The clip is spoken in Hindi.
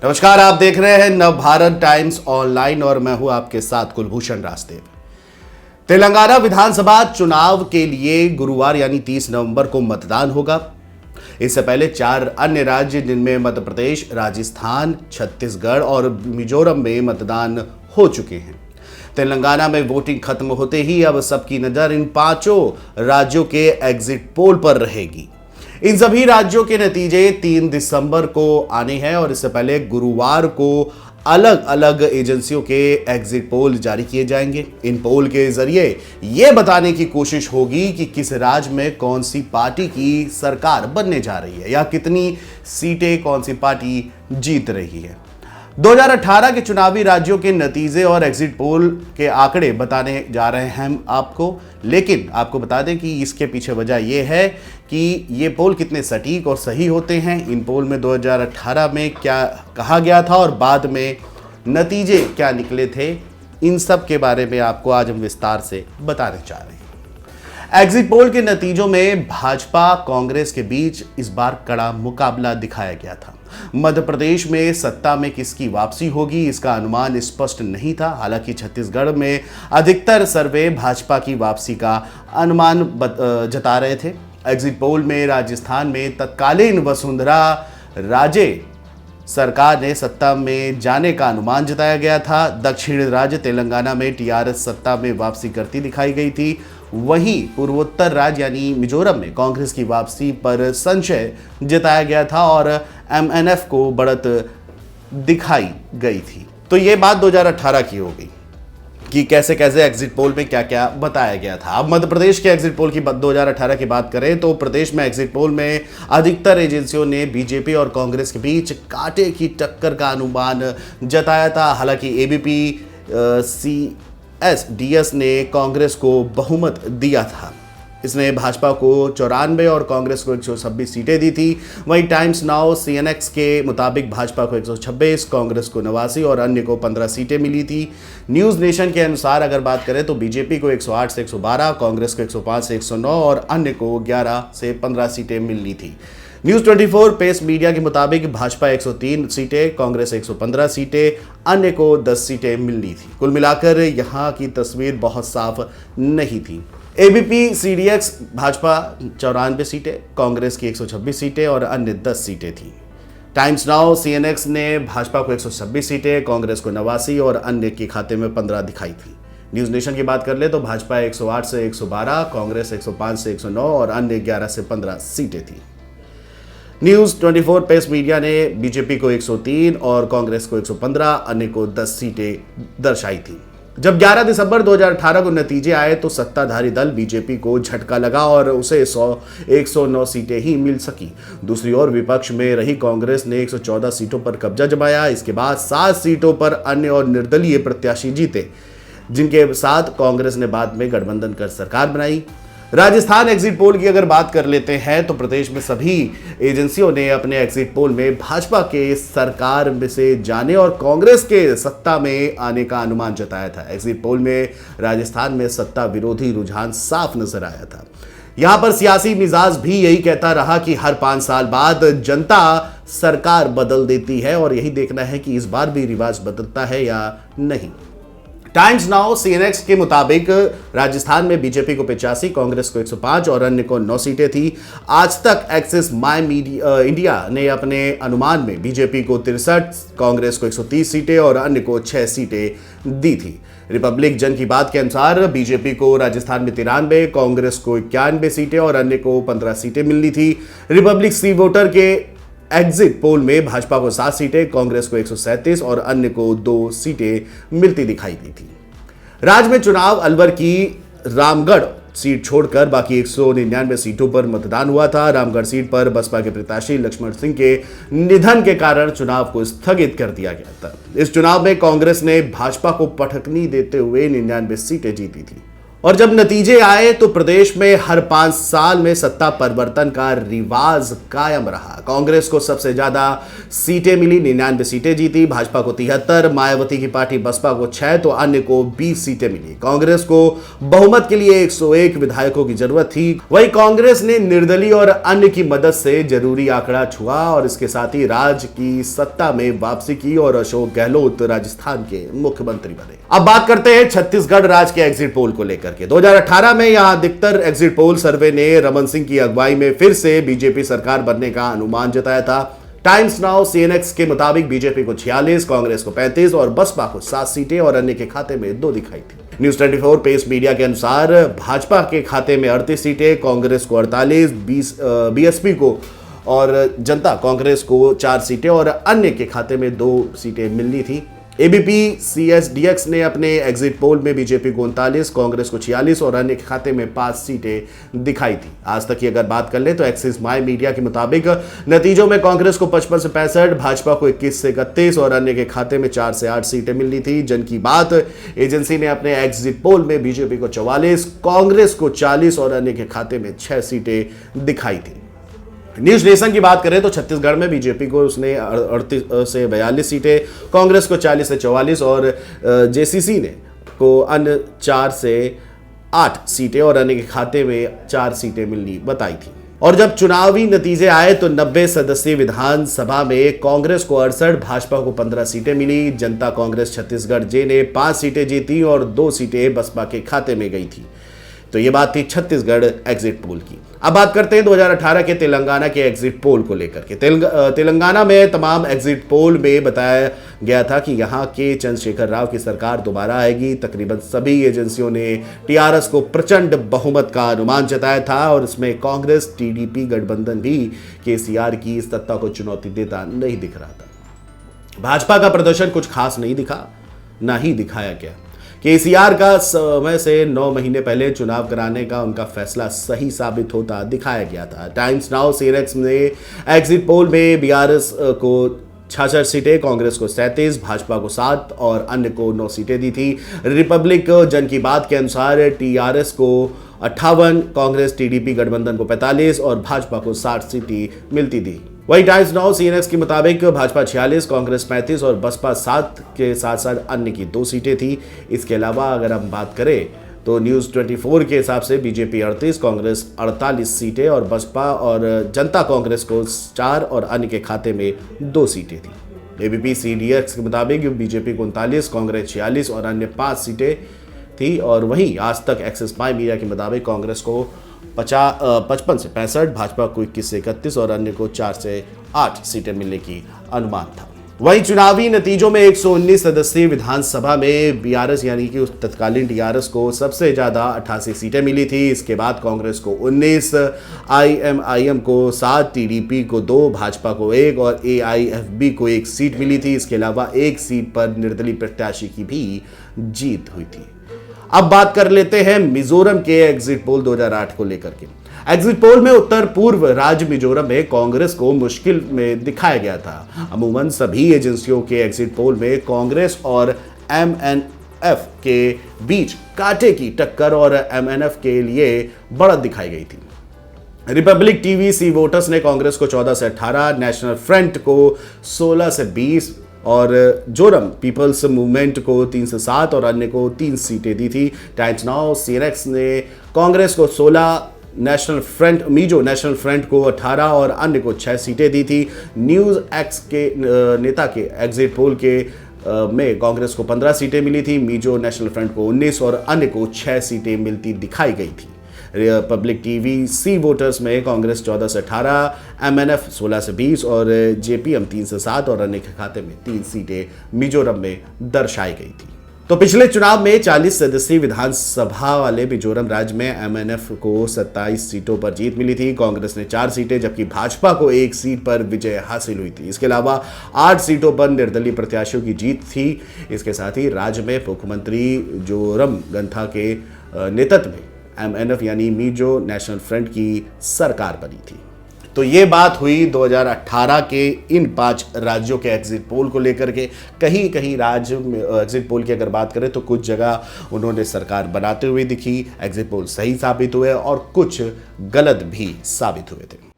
नमस्कार, आप देख रहे हैं नवभारत टाइम्स ऑनलाइन और मैं हूं आपके साथ कुलभूषण राजदेव। तेलंगाना विधानसभा चुनाव के लिए गुरुवार यानी 30 नवंबर को मतदान होगा। इससे पहले 4 अन्य राज्य जिनमें मध्य प्रदेश, राजस्थान, छत्तीसगढ़ और मिजोरम में मतदान हो चुके हैं। तेलंगाना में वोटिंग खत्म होते ही अब सबकी नजर इन 5 राज्यों के एग्जिट पोल पर रहेगी। इन सभी राज्यों के नतीजे 3 दिसंबर को आने हैं और इससे पहले गुरुवार को अलग अलग एजेंसियों के एग्जिट पोल जारी किए जाएंगे। इन पोल के जरिए यह बताने की कोशिश होगी कि किस राज्य में कौन सी पार्टी की सरकार बनने जा रही है या कितनी सीटें कौन सी पार्टी जीत रही है। 2018 के चुनावी राज्यों के नतीजे और एग्जिट पोल के आंकड़े बताने जा रहे हैं हम आपको, लेकिन आपको बता दें कि इसके पीछे वजह यह है कि ये पोल कितने सटीक और सही होते हैं। इन पोल में 2018 में क्या कहा गया था और बाद में नतीजे क्या निकले थे, इन सब के बारे में आपको आज हम विस्तार से बताने जा रहे हैं। एग्जिट पोल के नतीजों में भाजपा कांग्रेस के बीच इस बार कड़ा मुकाबला दिखाया गया था। मध्य प्रदेश में सत्ता में किसकी वापसी होगी इसका अनुमान स्पष्ट नहीं था। हालांकि छत्तीसगढ़ में अधिकतर सर्वे भाजपा की वापसी का अनुमान जता रहे थे। एग्जिट पोल में राजस्थान में तत्कालीन वसुंधरा राजे सरकार ने सत्ता में जाने का अनुमान जताया गया था। दक्षिण राज्य तेलंगाना में टीआरएस सत्ता में वापसी करती दिखाई गई थी। वहीं पूर्वोत्तर राज्य यानी मिजोरम में कांग्रेस की वापसी पर संशय जताया गया था और एमएनएफ को बढ़त दिखाई गई थी। तो ये बात 2018 की हो गई कि कैसे कैसे एग्जिट पोल में क्या क्या बताया गया था। अब मध्य प्रदेश के एग्जिट पोल की 2018 की बात करें तो प्रदेश में एग्जिट पोल में अधिकतर एजेंसियों ने बीजेपी और कांग्रेस के बीच कांटे की टक्कर का अनुमान जताया था। हालांकि एबीपी CSDS ने कांग्रेस को बहुमत दिया था। इसने भाजपा को 94 और कांग्रेस को 126 सीटें दी थी। वहीं टाइम्स नाउ CNX के मुताबिक भाजपा को 126, कांग्रेस को 89 और अन्य को 15 सीटें मिली थी। न्यूज़ नेशन के अनुसार अगर बात करें तो बीजेपी को 108 से 112, कांग्रेस को 105 से 109 और अन्य को 11 से 15 सीटें मिली थी। न्यूज़ 24 पेस मीडिया के मुताबिक भाजपा 103 सीटें, कांग्रेस 115 सीटें, अन्य को 10 सीटें मिलनी थी। कुल मिलाकर यहां की तस्वीर बहुत साफ नहीं थी। एबीपी CDX भाजपा 94 सीटें, कांग्रेस की 126 सीटें और अन्य 10 सीटें थी। टाइम्स नाउ CNX ने भाजपा को 126 सीटें, कांग्रेस को 89 और अन्य के खाते में 15 दिखाई थी। न्यूज़ नेशन की बात कर ले तो भाजपा 108 से 112, कांग्रेस 105 से 109 और अन्य 11 से 15 सीटें थी। न्यूज़ 24 पेस मीडिया ने बीजेपी को 103 और कांग्रेस को 115, अन्य को 10 सीटें दर्शाई थी। जब 11 दिसंबर 2018 को नतीजे आए तो सत्ताधारी दल बीजेपी को झटका लगा और उसे 109 सीटें ही मिल सकी। दूसरी ओर विपक्ष में रही कांग्रेस ने 114 सीटों पर कब्जा जमाया। इसके बाद 7 सीटों पर अन्य और निर्दलीय प्रत्याशी जीते, जिनके साथ कांग्रेस ने बाद में गठबंधन कर सरकार बनाई। राजस्थान एग्जिट पोल की अगर बात कर लेते हैं तो प्रदेश में सभी एजेंसियों ने अपने एग्जिट पोल में भाजपा के सरकार में से जाने और कांग्रेस के सत्ता में आने का अनुमान जताया था। एग्जिट पोल में राजस्थान में सत्ता विरोधी रुझान साफ नजर आया था। यहां पर सियासी मिजाज भी यही कहता रहा कि हर 5 साल बाद जनता सरकार बदल देती है और यही देखना है कि इस बार भी रिवाज बदलता है या नहीं। टाइम्स नाउ CNX के मुताबिक राजस्थान में बीजेपी को 85, कांग्रेस को 105 और अन्य को 9 सीटें थी। आज तक एक्सिस माई इंडिया ने अपने अनुमान में बीजेपी को 63, कांग्रेस को 130 सीटें और अन्य को 6 सीटें दी थी। रिपब्लिक जन की बात के अनुसार बीजेपी को राजस्थान में 93, कांग्रेस को 91 सीटें और अन्य को 15 सीटें मिलनी थी। रिपब्लिक सी वोटर के एग्जिट पोल में भाजपा को 7 सीटें, कांग्रेस को 137 और अन्य को 2 सीटें मिलती दिखाई दी थी। राज्य में चुनाव अलवर की रामगढ़ सीट छोड़कर बाकी 199 सीटों पर मतदान हुआ था। रामगढ़ सीट पर बसपा के प्रत्याशी लक्ष्मण सिंह के निधन के कारण चुनाव को स्थगित कर दिया गया था। इस चुनाव में कांग्रेस ने भाजपा को पटखनी देते हुए 99 सीटें जीती थी। और जब नतीजे आए तो प्रदेश में हर 5 साल में सत्ता परिवर्तन का रिवाज कायम रहा। कांग्रेस को सबसे ज्यादा सीटें मिली, 99 सीटें जीती, भाजपा को 73, मायावती की पार्टी बसपा को 6 तो अन्य को 20 सीटें मिली। कांग्रेस को बहुमत के लिए 101 विधायकों की जरूरत थी। वही कांग्रेस ने निर्दलीय और अन्य की मदद से जरूरी आंकड़ा छुआ और इसके साथ ही राज्य की सत्ता में वापसी की और अशोक गहलोत राजस्थान के मुख्यमंत्री बने। अब बात करते हैं छत्तीसगढ़ राज्य के एग्जिट पोल को लेकर के। 2018 में यहां अधिकतर एग्जिट पोल सर्वे ने रमन सिंह की अगुवाई में फिर से बीजेपी सरकार बनने का अनुमान जताया था। टाइम्स नाउ सीएनएक्स के मुताबिक बीजेपी को 46, कांग्रेस को 35 और बसपा को 7 सीटें और अन्य के खाते में 2 दिखाई थी। न्यूज 24 पेस मीडिया के अनुसार भाजपा के खाते में 38 सीटें, कांग्रेस को 48, बीएसपी को और जनता कांग्रेस को 4 सीटें और अन्य के खाते में 2 सीटें मिलनी थी। एबीपी सीएसडीएक्स ने अपने एग्जिट पोल में बीजेपी को 39, कांग्रेस को 46 और अन्य के खाते में 5 सीटें दिखाई थी। आज तक की अगर बात कर ले तो एक्सिस माई मीडिया के मुताबिक नतीजों में कांग्रेस को 55 से 65, भाजपा को 21 से 31 और अन्य के खाते में 4 से 8 सीटें मिलनी थी। जन की बात एजेंसी ने अपने एग्जिट पोल में बीजेपी को 44, कांग्रेस को 40 और अन्य के खाते में 6 सीटें दिखाई थी। न्यूज नेशन की बात करें तो छत्तीसगढ़ में बीजेपी को उसने 38 से 42 सीटें, कांग्रेस को 40 से 44 और जेसीसी ने को अन्य 4 से 8 सीटें और अन्य के खाते में 4 सीटें मिलनी बताई थी। और जब चुनावी नतीजे आए तो 90 सदस्यीय विधानसभा में कांग्रेस को 68, भाजपा को 15 सीटें मिली। जनता कांग्रेस छत्तीसगढ़ जे ने 5 सीटें जीती और 2 सीटें बसपा के खाते में गई थी। तो ये बात थी छत्तीसगढ़ एग्जिट पोल की। अब बात करते हैं 2018 के तेलंगाना के एग्जिट पोल को लेकर के। तेलंगाना में तमाम एग्जिट पोल में बताया गया था कि यहाँ के चंद्रशेखर राव की सरकार दोबारा आएगी। तकरीबन सभी एजेंसियों ने टीआरएस को प्रचंड बहुमत का अनुमान जताया था और इसमें कांग्रेस टीडीपी गठबंधन भी केसीआर की सत्ता को चुनौती देता नहीं दिख रहा था। भाजपा का प्रदर्शन कुछ खास नहीं दिखा, ना ही दिखाया गया। केसीआर का समय से 9 महीने पहले चुनाव कराने का उनका फैसला सही साबित होता दिखाया गया था। टाइम्स नाउ सीएनएक्स ने एग्जिट पोल में बीआरएस को 66 सीटें, कांग्रेस को 37, भाजपा को 7 और अन्य को 9 सीटें दी थी। रिपब्लिक जन की बात के अनुसार टीआरएस को 58, कांग्रेस टीडीपी गठबंधन को 45 और भाजपा को 60 सीटें मिलती थी। वही टाइम्स नाउ सीएनएक्स के मुताबिक भाजपा 46, कांग्रेस 35 और बसपा 7 के साथ साथ अन्य की 2 सीटें थी। इसके अलावा अगर हम बात करें तो न्यूज़ 24 के हिसाब से बीजेपी 38, कांग्रेस 48 सीटें और बसपा और जनता कांग्रेस को 4 और अन्य के खाते में 2 सीटें थी। एबीपी सीडीएक्स के मुताबिक बीजेपी को 39, कांग्रेस 46 और अन्य 5 सीटें थी। और वहीं आज तक एक्सिस माई मीडिया के मुताबिक कांग्रेस को 55 से 65, भाजपा को 21 से 31 और अन्य को 4 से 8 सीटें मिलने की अनुमान था। वहीं चुनावी नतीजों में 119 सदस्यीय विधानसभा में बीआरएस यानी कि उस तत्कालीन टीआरएस को सबसे ज्यादा 88 सीटें मिली थी। इसके बाद कांग्रेस को 19, आईएमआईएम को 7, टीडीपी को 2, भाजपा को 1 और एआईएफबी को 1 सीट मिली थी। इसके अलावा 1 सीट पर निर्दलीय प्रत्याशी की भी जीत हुई थी। अब बात कर लेते हैं मिजोरम के एग्जिट पोल 2008 को लेकर के। एग्जिट पोल में उत्तर पूर्व राज्य मिजोरम में कांग्रेस को मुश्किल में दिखाया गया था। अमूमन सभी एजेंसियों के एग्जिट पोल में कांग्रेस और एमएनएफ के बीच कांटे की टक्कर और एमएनएफ के लिए बढ़त दिखाई गई थी। रिपब्लिक टीवी सी वोटर्स ने कांग्रेस को 14 से 18, नेशनल फ्रंट को 16 से 20 और जोरम पीपल्स मूवमेंट को 3 से 7 और अन्य को 3 सीटें दी थी। टाइम्स नाउ सीएनएक्स ने कांग्रेस को 16, मिजो नेशनल फ्रंट को 18 और अन्य को 6 सीटें दी थी। न्यूज़ एक्स के नेता के एग्जिट पोल के में कांग्रेस को 15 सीटें मिली थी, मिजो नेशनल फ्रंट को 19 और अन्य को 6 सीटें मिलती दिखाई गई थी। रिपब्लिक टीवी सी वोटर्स में कांग्रेस 14 से 18, एमएनएफ 16 से 20 और जेपीएम 3 से 7 और अन्य के खाते में 3 सीटें मिजोरम में दर्शाई गई थी। तो पिछले चुनाव में 40 सदस्यीय विधानसभा वाले मिजोरम राज्य में एमएनएफ को 27 सीटों पर जीत मिली थी। कांग्रेस ने 4 सीटें जबकि भाजपा को 1 सीट पर विजय हासिल हुई थी। इसके अलावा 8 सीटों पर निर्दलीय प्रत्याशियों की जीत थी। इसके साथ ही राज्य में मुख्यमंत्री जोरमगंथा के नेतृत्व में एमएनएफ यानी मिजो नेशनल फ्रंट की सरकार बनी थी। तो ये बात हुई 2018 के इन 5 राज्यों के एग्जिट पोल को लेकर के। कहीं कहीं राज्य में एग्जिट पोल की अगर बात करें तो कुछ जगह उन्होंने सरकार बनाते हुए दिखी, एग्जिट पोल सही साबित हुए और कुछ गलत भी साबित हुए थे।